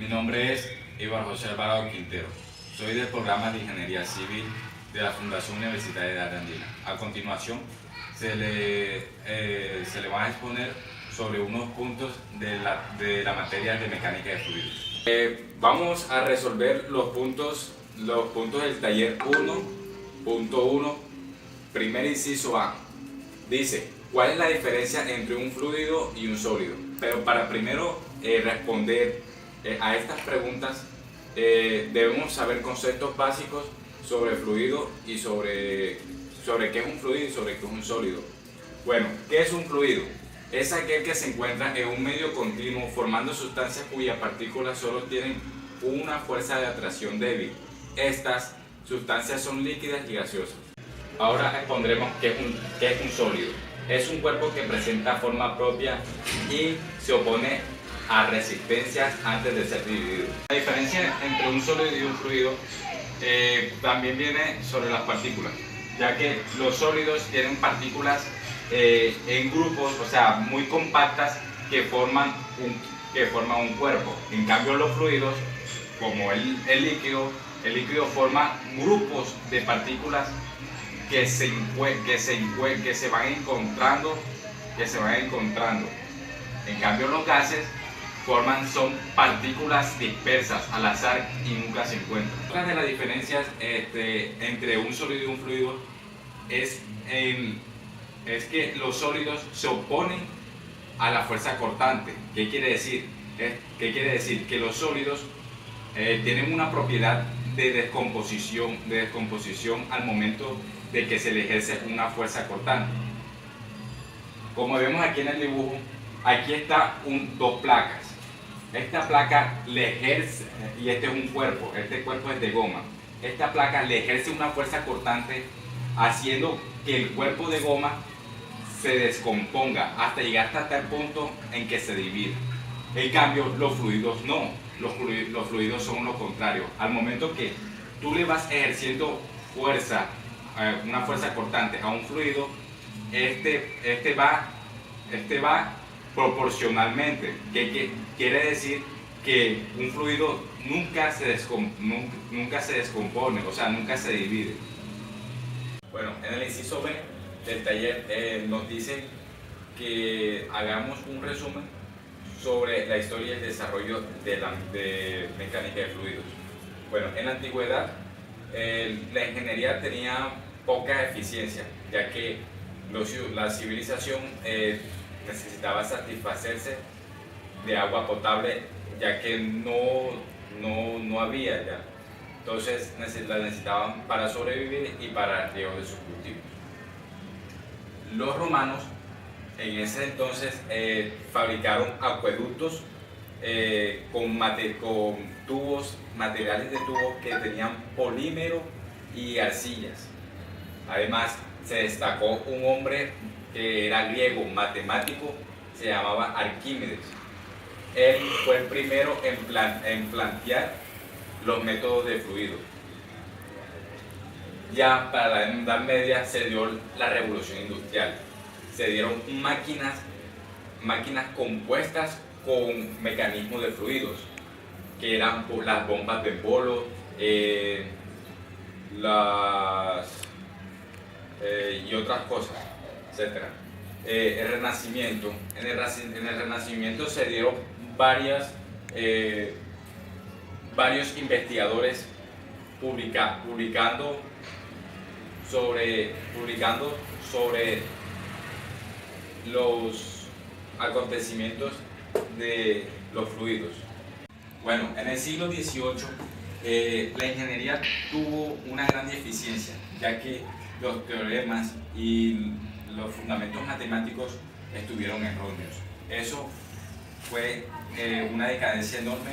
Mi nombre es Iván José Alvarado Quintero. Soy del programa de Ingeniería Civil de la Fundación Universitaria de Andina. A continuación, se le va a exponer sobre unos puntos de la materia de mecánica de fluidos. Vamos a resolver los puntos del taller 1.1, primer inciso A. Dice, ¿cuál es la diferencia entre un fluido y un sólido? Pero para primero responder a estas preguntas, debemos saber conceptos básicos sobre fluido y sobre qué es un fluido y sobre qué es un sólido. Bueno, ¿qué es un fluido? Es aquel que se encuentra en un medio continuo formando sustancias cuyas partículas solo tienen una fuerza de atracción débil. Estas sustancias son líquidas y gaseosas. Ahora expondremos qué es un sólido. Es un cuerpo que presenta forma propia y se opone a resistencias antes de ser dividido. La diferencia entre un sólido y un fluido también viene sobre las partículas, ya que los sólidos tienen partículas en grupos, o sea, muy compactas que forman un cuerpo. En cambio, los fluidos, como el líquido forma grupos de partículas que se van encontrando. En cambio, los gases son partículas dispersas al azar y nunca se encuentran. Otra de las diferencias entre un sólido y un fluido es que los sólidos se oponen a la fuerza cortante. ¿Qué quiere decir? Que los sólidos tienen una propiedad de descomposición al momento de que se le ejerce una fuerza cortante. Como vemos aquí en el dibujo, aquí está dos placas. Esta placa le ejerce, y este es un cuerpo, este cuerpo es de goma. Esta placa le ejerce una fuerza cortante haciendo que el cuerpo de goma se descomponga hasta llegar hasta el punto en que se divide. En cambio, los fluidos no. Los fluidos son lo contrario. Al momento que tú le vas ejerciendo una fuerza cortante a un fluido, este va proporcionalmente. ¿Qué quiere decir? Que un fluido nunca se descompone, o sea, nunca se divide. Bueno, en el inciso B del taller nos dice que hagamos un resumen sobre la historia y el desarrollo de mecánica de fluidos. Bueno, en la antigüedad la ingeniería tenía poca eficiencia, ya que la civilización necesitaba satisfacerse de agua potable, ya que no había ya. Entonces la necesitaban para sobrevivir y para el riego de sus cultivos. Los romanos en ese entonces fabricaron acueductos con materiales de tubos que tenían polímero y arcillas. Además, se destacó un hombre que era griego, matemático, se llamaba Arquímedes. Él fue el primero en plantear los métodos de fluido. Ya para la Edad Media se dio la revolución industrial. Se dieron máquinas compuestas con mecanismos de fluidos, que eran las bombas de polo, y otras cosas, etc. El Renacimiento. En el Renacimiento se dieron varios investigadores publicando sobre los acontecimientos de los fluidos. Bueno, en el siglo XVIII la ingeniería tuvo una gran deficiencia, ya que los teoremas y los fundamentos matemáticos estuvieron erróneos. Eso fue una decadencia enorme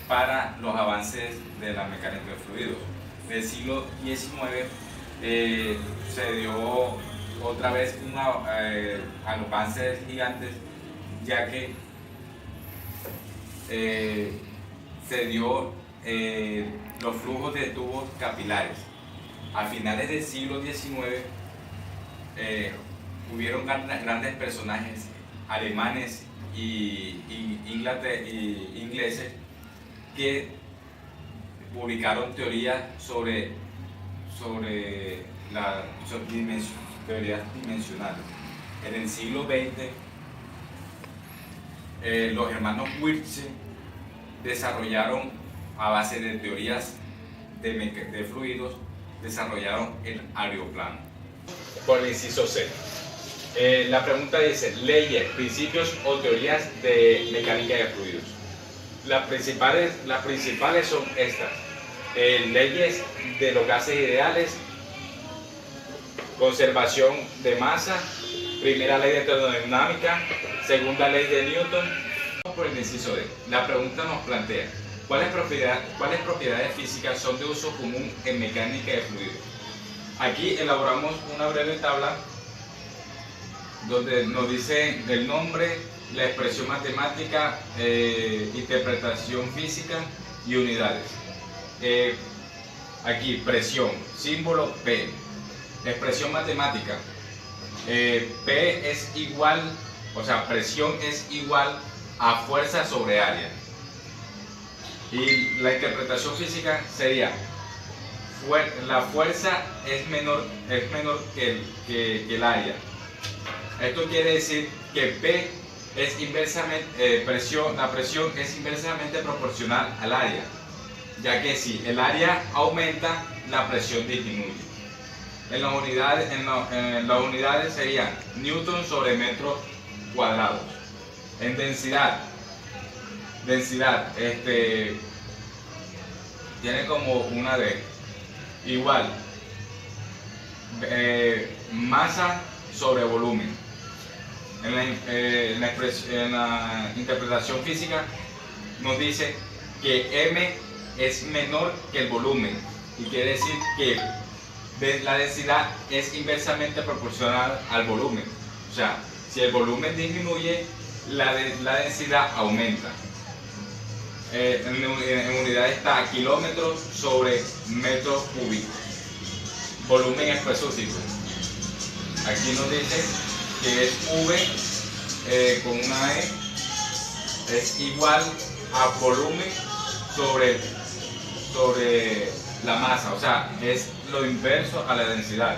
para los avances de la mecánica de fluidos. Del siglo XIX se dio otra vez avances gigantes, ya que se dio los flujos de tubos capilares. A finales del siglo XIX hubieron grandes personajes alemanes y ingleses que publicaron teorías teorías dimensionales. En el siglo XX, los hermanos Wirtz desarrollaron, a base de teorías de fluidos, desarrollaron el aeroplano. Por el inciso C. La pregunta dice: leyes, principios o teorías de mecánica de fluidos. Las principales son estas: leyes de los gases ideales, conservación de masa, primera ley de termodinámica, segunda ley de Newton. Por el inciso D. La pregunta nos plantea: ¿cuáles propiedades físicas son de uso común en mecánica de fluidos? Aquí elaboramos una breve tabla donde nos dice el nombre, la expresión matemática, interpretación física y unidades. Aquí presión, símbolo P. Expresión matemática, P es igual, o sea, presión es igual a fuerza sobre área. Y la interpretación física sería: la fuerza es menor que el área. Esto quiere decir que P es inversamente, la presión es inversamente proporcional al área, ya que si el área aumenta, la presión disminuye. En las unidades serían Newton sobre metros cuadrados. En densidad tiene como una D, igual masa sobre volumen. En la interpretación física nos dice que M es menor que el volumen, y quiere decir que la densidad es inversamente proporcional al volumen. O sea, si el volumen disminuye, la densidad aumenta. En unidad está kilómetros sobre metros cúbicos. Volumen específico. Aquí nos dice que es V con una E es igual a volumen sobre la masa, o sea, es lo inverso a la densidad.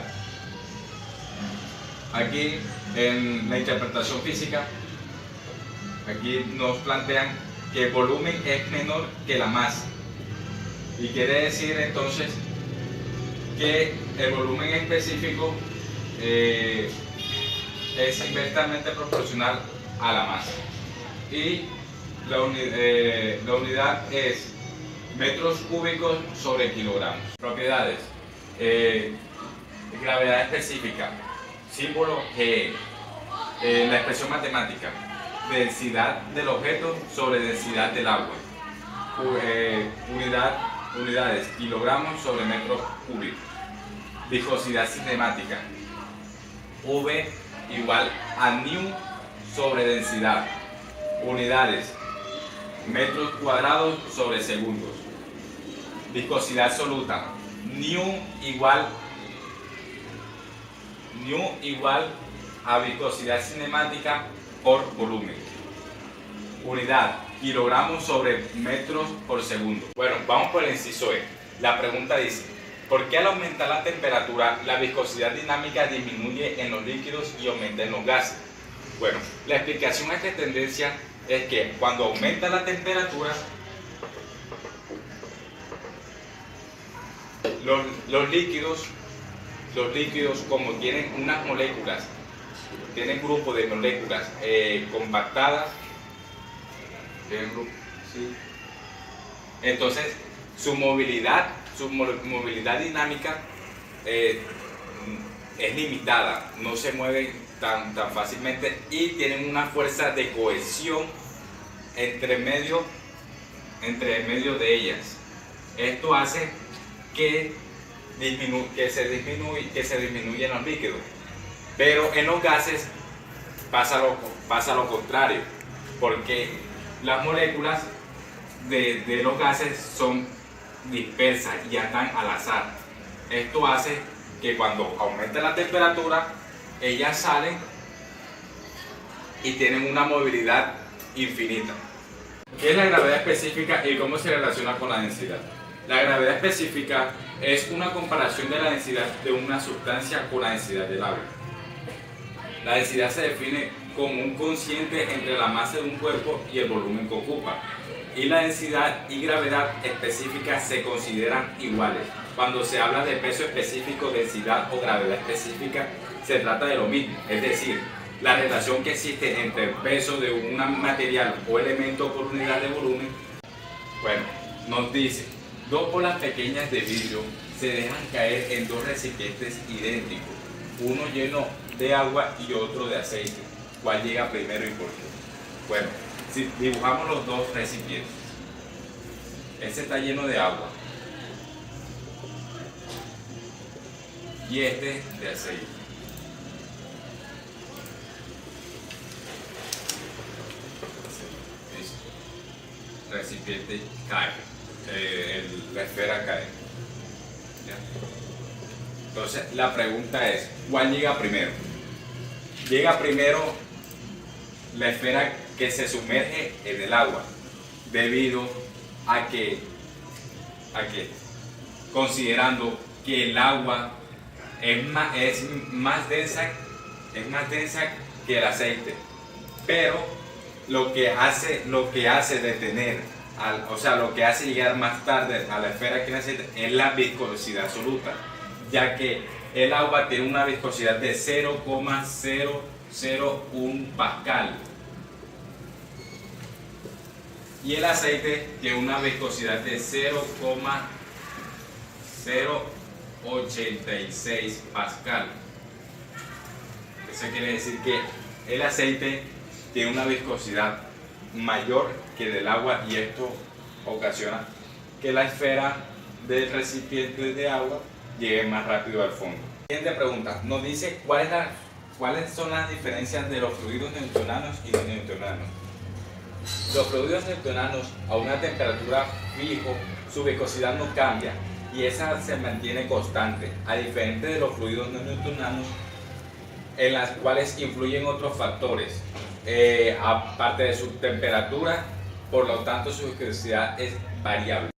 Aquí en la interpretación física, aquí nos plantean que el volumen es menor que la masa, y quiere decir entonces que el volumen específico es inversamente proporcional a la masa, y la unidad es metros cúbicos sobre kilogramos. Propiedades: gravedad específica, símbolo G. La expresión matemática: densidad del objeto sobre densidad del agua. Unidades: kilogramos sobre metros cúbicos. Viscosidad cinemática: V igual a nu sobre densidad. Unidades: metros cuadrados sobre segundos. Viscosidad absoluta: nu igual a viscosidad cinemática por volumen. Unidad: kilogramos sobre metros por segundo. Bueno, vamos por el inciso E. La pregunta dice: ¿por qué al aumentar la temperatura la viscosidad dinámica disminuye en los líquidos y aumenta en los gases? Bueno, la explicación a esta tendencia es que cuando aumenta la temperatura, los líquidos, como tienen unas moléculas, tienen grupos de moléculas compactadas, entonces su movilidad dinámica es limitada, no se mueven tan fácilmente, y tienen una fuerza de cohesión entre medio de ellas. Esto hace que se disminuyen los líquidos, pero en los gases pasa lo contrario, porque las moléculas de los gases son dispersas y están al azar. Esto hace que cuando aumenta la temperatura, ellas salen y tienen una movilidad infinita. ¿Qué es la gravedad específica y cómo se relaciona con la densidad? La gravedad específica es una comparación de la densidad de una sustancia con la densidad del agua. La densidad se define como un cociente entre la masa de un cuerpo y el volumen que ocupa. Y la densidad y gravedad específica se consideran iguales. Cuando se habla de peso específico, densidad o gravedad específica, se trata de lo mismo. Es decir, la relación que existe entre el peso de un material o elemento por unidad de volumen. Bueno, nos dice, dos bolas pequeñas de vidrio se dejan caer en dos recipientes idénticos, uno lleno de agua y otro de aceite. ¿Cuál llega primero y por qué? Bueno, si dibujamos los dos recipientes, este está lleno de agua y este de aceite. El recipiente cae, la esfera cae. ¿Ya? Entonces la pregunta es, ¿cuál llega primero? Llega primero la esfera que se sumerge en el agua, debido a que considerando que el agua es más densa que el aceite, pero lo que hace detener, lo que hace llegar más tarde a la esfera que el aceite es la viscosidad absoluta, ya que el agua tiene una viscosidad de 0,001 pascal y el aceite tiene una viscosidad de 0,086 pascal. Eso quiere decir que el aceite tiene una viscosidad mayor que del agua y esto ocasiona que la esfera del recipiente de agua llegue más rápido al fondo. Siguiente pregunta, nos dice cuáles son las diferencias de los fluidos newtonianos y no newtonianos. Los fluidos newtonianos a una temperatura fijo, su viscosidad no cambia y esa se mantiene constante, a diferencia de los fluidos no newtonianos en las cuales influyen otros factores, aparte de su temperatura, por lo tanto su viscosidad es variable.